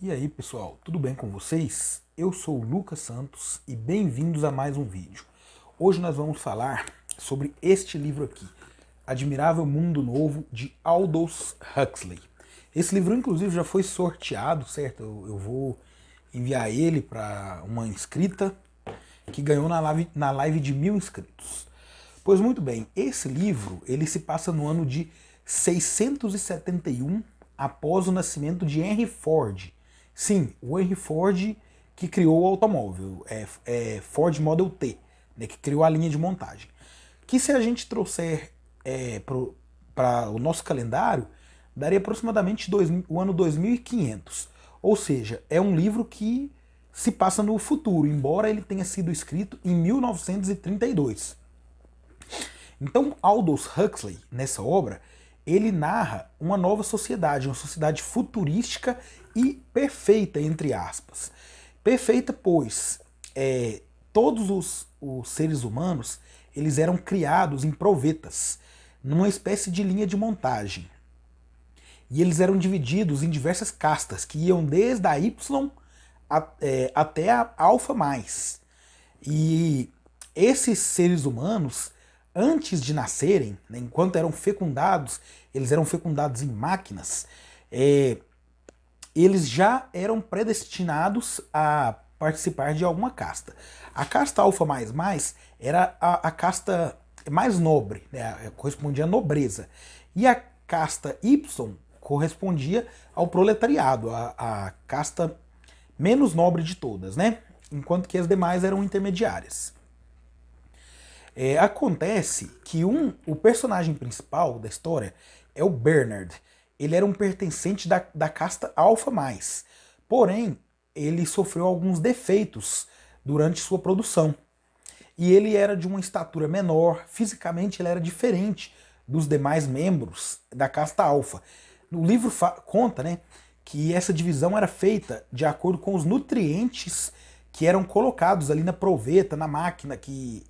E aí pessoal, tudo bem com vocês? Eu sou o Lucas Santos e bem-vindos a mais um vídeo. Hoje nós vamos falar sobre este livro aqui, Admirável Mundo Novo, de Aldous Huxley. Esse livro inclusive já foi sorteado, certo? Eu vou enviar ele para uma inscrita que ganhou na live de 1000 inscritos. Pois muito bem, esse livro ele se passa no ano de 671 após o nascimento de Henry Ford. Sim, o Henry Ford que criou o automóvel, Ford Model T, né, que criou a linha de montagem. Que se a gente trouxer para o nosso calendário, daria aproximadamente o ano 2500. Ou seja, é um livro que se passa no futuro, embora ele tenha sido escrito em 1932. Então, Aldous Huxley, nessa obra, ele narra uma nova sociedade, uma sociedade futurística e perfeita, entre aspas. Perfeita, pois todos os seres humanos eles eram criados em provetas, numa espécie de linha de montagem. E eles eram divididos em diversas castas, que iam desde a Y até a Alfa+. E esses seres humanos, antes de nascerem, né, enquanto eram fecundados, eles eram fecundados em máquinas, eles já eram predestinados a participar de alguma casta. A casta Alfa++ era a casta mais nobre, né, correspondia à nobreza. E a casta Y correspondia ao proletariado, a casta menos nobre de todas, né? Enquanto que as demais eram intermediárias. Acontece que o personagem principal da história é o Bernard. Ele era um pertencente da casta Alfa+. Porém, ele sofreu alguns defeitos durante sua produção. E ele era de uma estatura menor, fisicamente ele era diferente dos demais membros da casta Alfa. O livro conta, né, que essa divisão era feita de acordo com os nutrientes que eram colocados ali na proveta, na máquina que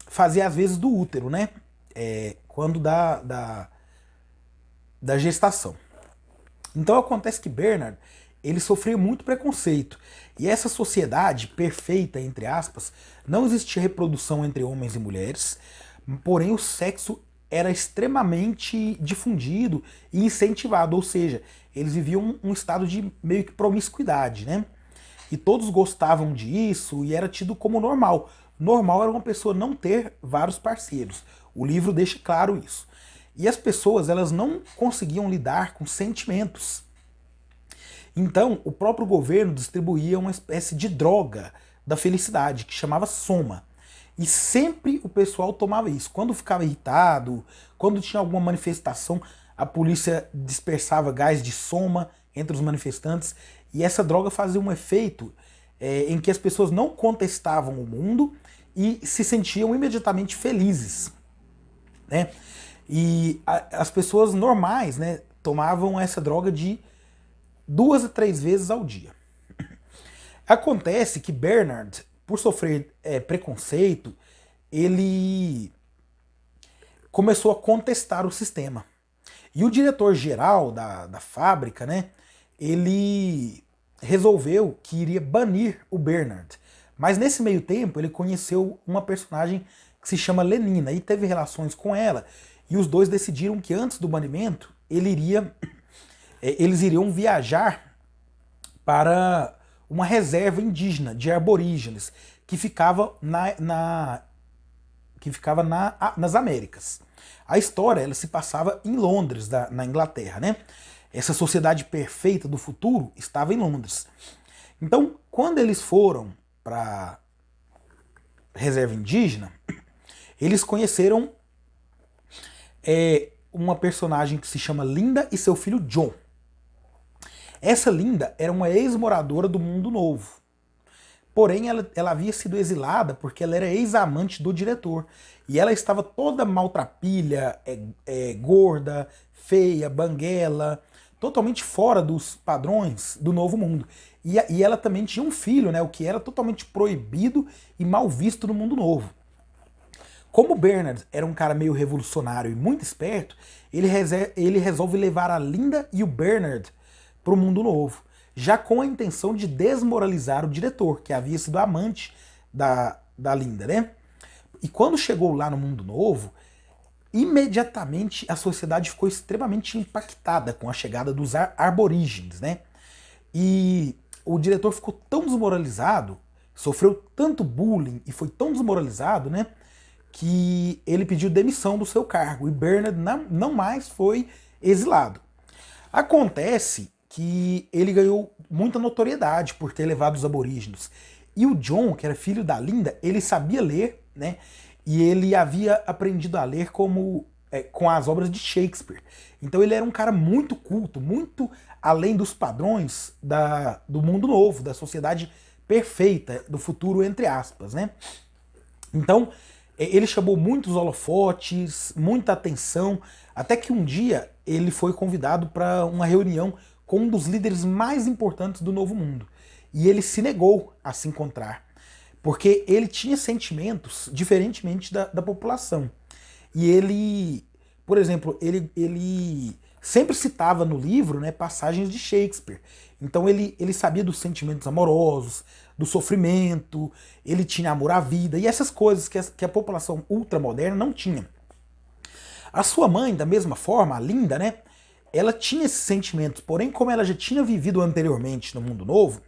fazia às vezes do útero, né? Quando da gestação. Então acontece que Bernard ele sofria muito preconceito. E essa sociedade perfeita, entre aspas, não existia reprodução entre homens e mulheres, porém o sexo era extremamente difundido e incentivado, ou seja, eles viviam um estado de meio que promiscuidade, né? E todos gostavam disso e era tido como normal. Normal era uma pessoa não ter vários parceiros. O livro deixa claro isso. E as pessoas elas não conseguiam lidar com sentimentos. Então, o próprio governo distribuía uma espécie de droga da felicidade, que chamava soma. E sempre o pessoal tomava isso. Quando ficava irritado, quando tinha alguma manifestação, a polícia dispersava gás de soma entre os manifestantes. E essa droga fazia um efeito em que as pessoas não contestavam o mundo e se sentiam imediatamente felizes, né? E as pessoas normais, né, tomavam essa droga de 2 a 3 vezes ao dia. Acontece que Bernard, por sofrer preconceito, ele começou a contestar o sistema. E o diretor-geral da fábrica, né, ele resolveu que iria banir o Bernard. Mas nesse meio tempo ele conheceu uma personagem que se chama Lenina e teve relações com ela. E os dois decidiram que antes do banimento eles iriam viajar para uma reserva indígena de aborígenes que ficava nas Américas. A história ela se passava em Londres, na Inglaterra, né? Essa sociedade perfeita do futuro estava em Londres. Então, quando eles foram para reserva indígena, eles conheceram uma personagem que se chama Linda e seu filho John. Essa Linda era uma ex-moradora do Mundo Novo. Porém, ela havia sido exilada porque ela era ex-amante do diretor. E ela estava toda maltrapilha, gorda, feia, banguela, totalmente fora dos padrões do Novo Mundo. E ela também tinha um filho, né, o que era totalmente proibido e mal visto no Mundo Novo. Como Bernard era um cara meio revolucionário e muito esperto, ele resolve levar a Linda e o Bernard para o Mundo Novo, já com a intenção de desmoralizar o diretor, que havia sido amante da Linda, né? E quando chegou lá no Mundo Novo, imediatamente a sociedade ficou extremamente impactada com a chegada dos aborígenes, né? E o diretor ficou tão desmoralizado, sofreu tanto bullying e foi tão desmoralizado, né, que ele pediu demissão do seu cargo e Bernard não mais foi exilado. Acontece que ele ganhou muita notoriedade por ter levado os aborígenes. E o John, que era filho da Linda, ele sabia ler, né? E ele havia aprendido a ler com as obras de Shakespeare. Então ele era um cara muito culto, muito além dos padrões do mundo novo, da sociedade perfeita, do futuro entre aspas, né? Então ele chamou muitos holofotes, muita atenção, até que um dia ele foi convidado para uma reunião com um dos líderes mais importantes do Novo Mundo. E ele se negou a se encontrar, porque ele tinha sentimentos diferentemente da população. E ele, por exemplo, ele sempre citava no livro, né, passagens de Shakespeare. Então ele sabia dos sentimentos amorosos, do sofrimento, ele tinha amor à vida, e essas coisas que a população ultramoderna não tinha. A sua mãe, da mesma forma, a Linda, né, ela tinha esses sentimentos, porém, como ela já tinha vivido anteriormente no Mundo Novo,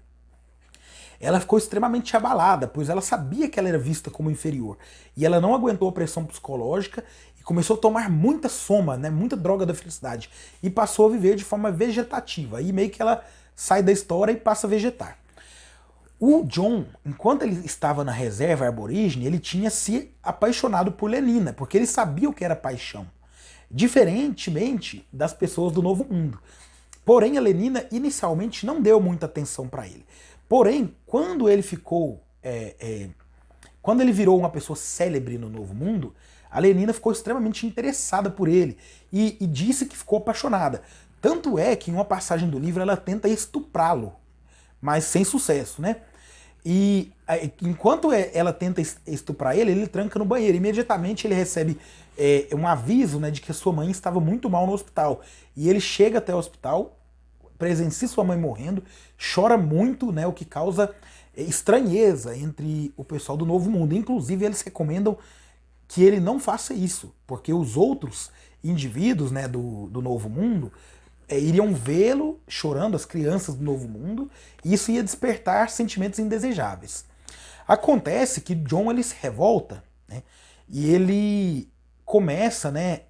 ela ficou extremamente abalada, pois ela sabia que ela era vista como inferior. E ela não aguentou a pressão psicológica e começou a tomar muita soma, né, muita droga da felicidade. E passou a viver de forma vegetativa. Aí meio que ela sai da história e passa a vegetar. O John, enquanto ele estava na reserva aborígene, ele tinha se apaixonado por Lenina, porque ele sabia o que era paixão. Diferentemente das pessoas do Novo Mundo. Porém, a Lenina inicialmente não deu muita atenção para ele. Porém, quando ele ficou. Quando ele virou uma pessoa célebre no Novo Mundo, a Lenina ficou extremamente interessada por ele e disse que ficou apaixonada. Tanto é que em uma passagem do livro ela tenta estuprá-lo, mas sem sucesso, né? E enquanto ela tenta estuprar ele, ele tranca no banheiro. Imediatamente ele recebe um aviso, né, de que a sua mãe estava muito mal no hospital. E ele chega até o hospital, presencia sua mãe morrendo, chora muito, né, o que causa estranheza entre o pessoal do Novo Mundo. Inclusive, eles recomendam que ele não faça isso, porque os outros indivíduos, né, do Novo Mundo iriam vê-lo chorando, as crianças do Novo Mundo, e isso ia despertar sentimentos indesejáveis. Acontece que John ele se revolta, né, e ele começa, né,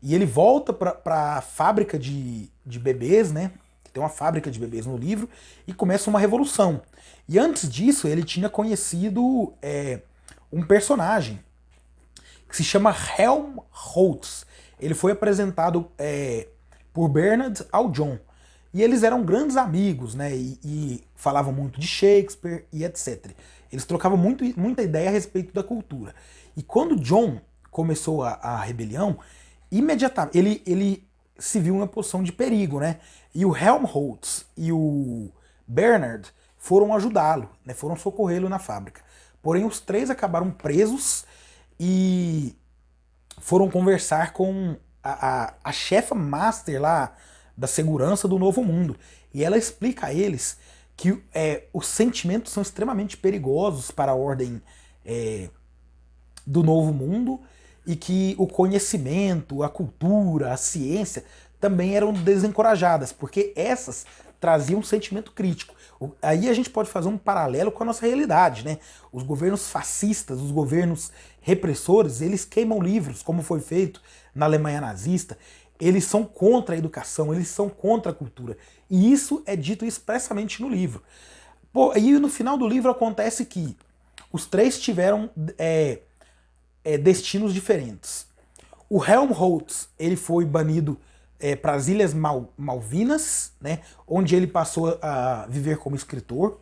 e ele volta para a fábrica de bebês, né? Tem uma fábrica de bebês no livro, e começa uma revolução. E antes disso, ele tinha conhecido um personagem que se chama Helmholtz. Ele foi apresentado por Bernard ao John. E eles eram grandes amigos, né? E falavam muito de Shakespeare e etc. Eles trocavam muita ideia a respeito da cultura. E quando John começou a rebelião, imediatamente ele se viu em uma posição de perigo, né? E o Helmholtz e o Bernard foram ajudá-lo, né? Foram socorrê-lo na fábrica. Porém, os três acabaram presos e foram conversar com a chefa master lá da segurança do Novo Mundo. E ela explica a eles que os sentimentos são extremamente perigosos para a ordem do Novo Mundo e que o conhecimento, a cultura, a ciência também eram desencorajadas, porque essas traziam um sentimento crítico. Aí a gente pode fazer um paralelo com a nossa realidade, né? Os governos fascistas, os governos repressores, eles queimam livros, como foi feito na Alemanha nazista. Eles são contra a educação, eles são contra a cultura. E isso é dito expressamente no livro. Pô, e no final do livro acontece que os três tiveram destinos diferentes. O Helmholtz ele foi banido para as Ilhas Malvinas, né, onde ele passou a viver como escritor.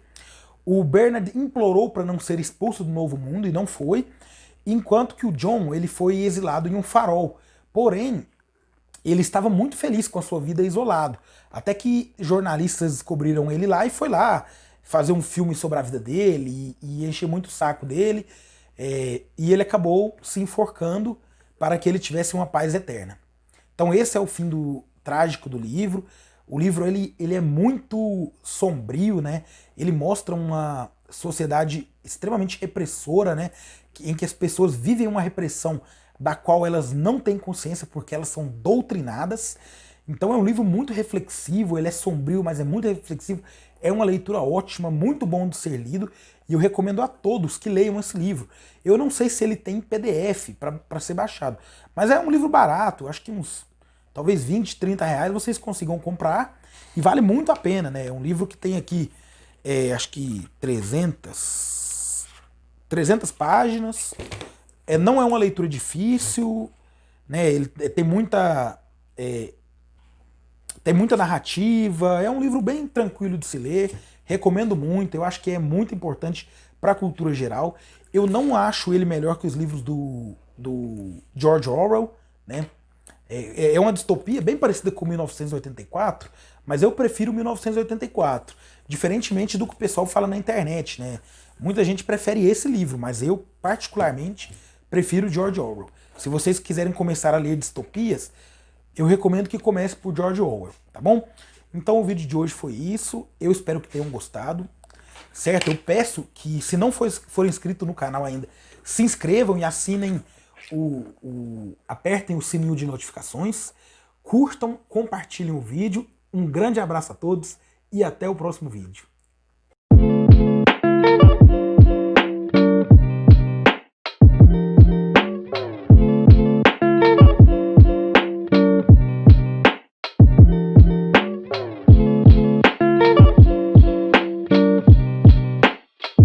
O Bernard implorou para não ser expulso do Novo Mundo e não foi, enquanto que o John ele foi exilado em um farol. Porém, ele estava muito feliz com a sua vida isolado, até que jornalistas descobriram ele lá e foi lá fazer um filme sobre a vida dele e encher muito o saco dele, e ele acabou se enforcando para que ele tivesse uma paz eterna. Então esse é o fim trágico do livro. O livro ele é muito sombrio, né? Ele mostra uma sociedade extremamente repressora, né? Em que as pessoas vivem uma repressão da qual elas não têm consciência porque elas são doutrinadas. Então é um livro muito reflexivo, ele é sombrio, mas é muito reflexivo. É uma leitura ótima, muito bom de ser lido, e eu recomendo a todos que leiam esse livro. Eu não sei se ele tem PDF para ser baixado, mas é um livro barato, acho que uns talvez 20, 30 reais vocês consigam comprar, e vale muito a pena, né? É um livro que tem aqui, acho que 300 páginas, não é uma leitura difícil, né? Ele é, tem muita narrativa, é um livro bem tranquilo de se ler, recomendo muito, eu acho que é muito importante para a cultura geral. Eu não acho ele melhor que os livros do George Orwell, né? É uma distopia bem parecida com 1984, mas eu prefiro 1984, diferentemente do que o pessoal fala na internet, né? Muita gente prefere esse livro, mas eu particularmente prefiro George Orwell. Se vocês quiserem começar a ler distopias, eu recomendo que comece por George Orwell, tá bom? Então o vídeo de hoje foi isso, eu espero que tenham gostado, certo? Eu peço que, se não for inscrito no canal ainda, se inscrevam e assinem apertem o sininho de notificações, curtam, compartilhem o vídeo, um grande abraço a todos e até o próximo vídeo.